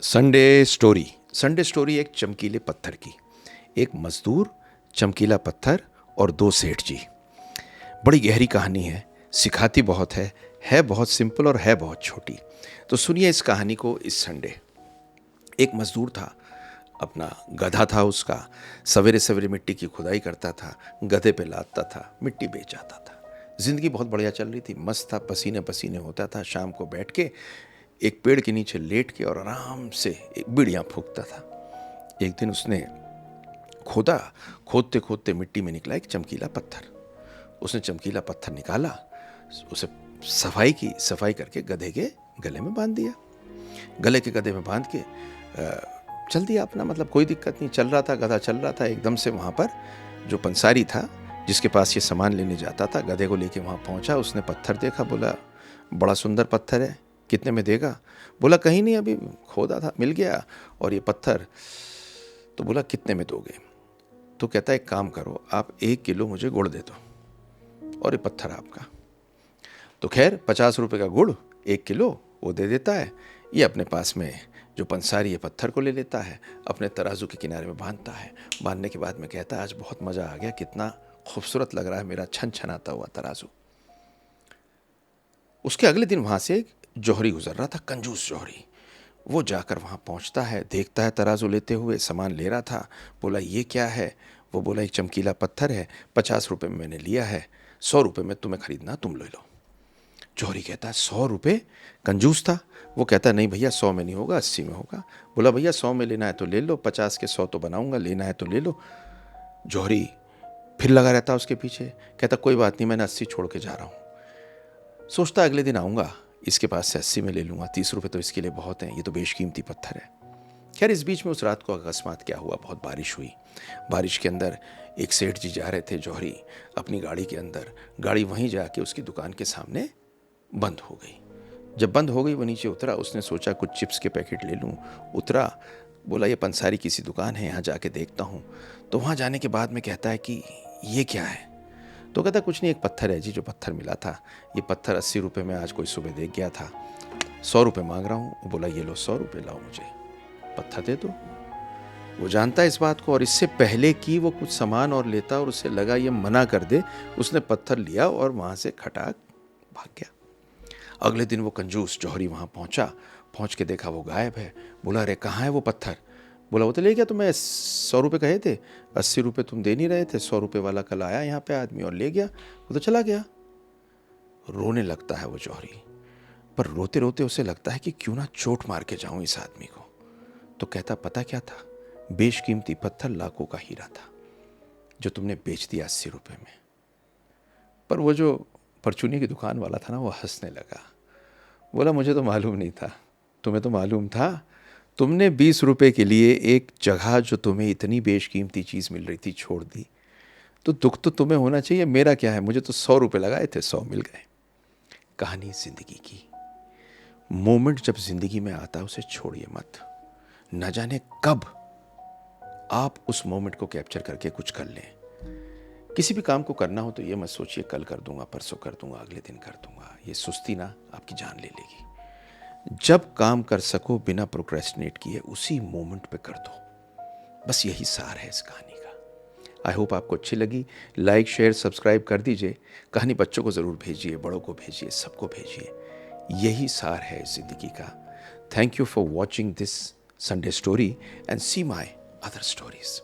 Sunday story एक चमकीले पत्थर की। एक मजदूर, चमकीला पत्थर और दो सेठ जी। बड़ी गहरी कहानी है, सिखाती बहुत है बहुत सिंपल और है बहुत छोटी। तो सुनिए इस कहानी को इस संडे। एक मजदूर था, अपना गधा था उसका। सवेरे सवेरे मिट्टी की खुदाई करता था, गधे पे लादता था, मिट्टी बेच आता था। जिंदगी बहुत बढ़िया चल रही थी, मस्त था, पसीने पसीने होता था। शाम को बैठ के एक पेड़ के नीचे लेट के और आराम से एक बीड़ियाँ फूंकता था। एक दिन उसने खोदा, खोदते खोदते मिट्टी में निकला एक चमकीला पत्थर। उसने चमकीला पत्थर निकाला, उसे सफाई करके गधे के गले में बांध दिया। गले के गधे में बांध के चल दिया अपना, मतलब कोई दिक्कत नहीं, चल रहा था गधा, चल रहा था। एकदम से वहाँ पर जो पंसारी था जिसके पास ये सामान लेने जाता था, गधे को लेके वहाँ पहुँचा। उसने पत्थर देखा, बोला बड़ा सुंदर पत्थर है, कितने में देगा? बोला कहीं नहीं, अभी खोदा था मिल गया और ये पत्थर। तो बोला कितने में दोगे? तो कहता है एक काम करो, आप 1 किलो मुझे गुड़ दे दो और ये पत्थर आपका। तो खैर 50 रुपये का गुड़, 1 किलो वो दे देता है। ये अपने पास में जो पंसारी है पत्थर को ले लेता है, अपने तराजू के किनारे में बांधता है। बांधने के बाद में कहता है आज बहुत मज़ा आ गया, कितना खूबसूरत लग रहा है मेरा छन छनाता हुआ तराजू। उसके अगले दिन वहाँ से एक जौहरी गुजर रहा था, कंजूस जौहरी। वो जाकर वहाँ पहुँचता है, देखता है तराजू लेते हुए, सामान ले रहा था। बोला ये क्या है? वो बोला एक चमकीला पत्थर है, 50 रुपये में मैंने लिया है, 100 रुपये में तुम्हें खरीदना तुम ले लो। जौहरी कहता है 100 रुपये? कंजूस था। वो कहता है नहीं भैया, 100 में नहीं होगा, 80 में होगा। बोला भैया 100 में लेना है तो ले लो, 50 के 100 तो बनाऊंगा, लेना है तो ले लो। जौहरी फिर लगा रहता उसके पीछे, कहता कोई बात नहीं, मैंने 80 छोड़ के जा रहा हूँ। सोचता अगले दिन आऊँगा, इसके पास से 80 में ले लूँगा, 30 रुपये तो इसके लिए बहुत हैं, ये तो बेशकीमती पत्थर है। खैर इस बीच में उस रात को अकस्मात क्या हुआ, बहुत बारिश हुई। बारिश के अंदर एक सेठ जी जा रहे थे, जौहरी अपनी गाड़ी के अंदर। गाड़ी वहीं जाके उसकी दुकान के सामने बंद हो गई। जब बंद हो गई वो नीचे उतरा, उसने सोचा कुछ चिप्स के पैकेट ले लूँ। उतरा, बोला ये पंसारी किसी दुकान है, यहाँ जाके देखता हूँ। तो वहाँ जाने के बाद में कहता है कि ये क्या है? तो कहता कुछ नहीं, एक पत्थर है जी, जो पत्थर मिला था। ये पत्थर 80 रुपये में आज कोई सुबह देख गया था, 100 रुपये मांग रहा हूँ। बोला ये लो 100 रुपये लाओ, मुझे पत्थर दे दो। वो जानता है इस बात को, और इससे पहले कि वो कुछ सामान और लेता और उसे लगा ये मना कर दे, उसने पत्थर लिया और वहाँ से खटाक भाग गया। अगले दिन वो कंजूस जौहरी वहाँ पहुँचा, पहुँच के देखा वो गायब है। बोला अरे कहाँ है वो पत्थर? बोला वो तो ले गया, तुम्हें 100 रुपये कहे थे, 80 रुपये तुम दे नहीं रहे थे, 100 रुपये वाला कल आया यहाँ पे आदमी और ले गया, वो तो चला गया। रोने लगता है वो जौहरी, पर रोते रोते उसे लगता है कि क्यों ना चोट मार के जाऊं इस आदमी को। तो कहता पता क्या था? बेशकीमती पत्थर, लाखों का हीरा था, जो तुमने बेच दिया 80 रुपये में। पर वो जो परचूनी की दुकान वाला था ना, वो हंसने लगा। बोला मुझे तो मालूम नहीं था, तुम्हें तो मालूम था। तुमने 20 रुपये के लिए एक जगह जो तुम्हें इतनी बेशकीमती चीज़ मिल रही थी छोड़ दी, तो दुख तो तुम्हें होना चाहिए, मेरा क्या है, मुझे तो 100 रुपये लगाए थे, 100 मिल गए। कहानी जिंदगी की। मोमेंट जब जिंदगी में आता है उसे छोड़िए मत। न जाने कब आप उस मोमेंट को कैप्चर करके कुछ कर लें। किसी भी काम को करना हो तो ये मत सोचिए कल कर दूंगा, परसों कर दूंगा, अगले दिन कर दूंगा। ये सुस्ती ना आपकी जान ले लेगी। जब काम कर सको बिना प्रोक्रेस्टिनेट किए, उसी मोमेंट पे कर दो। बस यही सार है इस कहानी का। आई होप आपको अच्छी लगी। लाइक शेयर सब्सक्राइब कर दीजिए। कहानी बच्चों को ज़रूर भेजिए, बड़ों को भेजिए, सबको भेजिए। यही सार है ज़िंदगी का। Thank you for watching this Sunday story and see my other stories.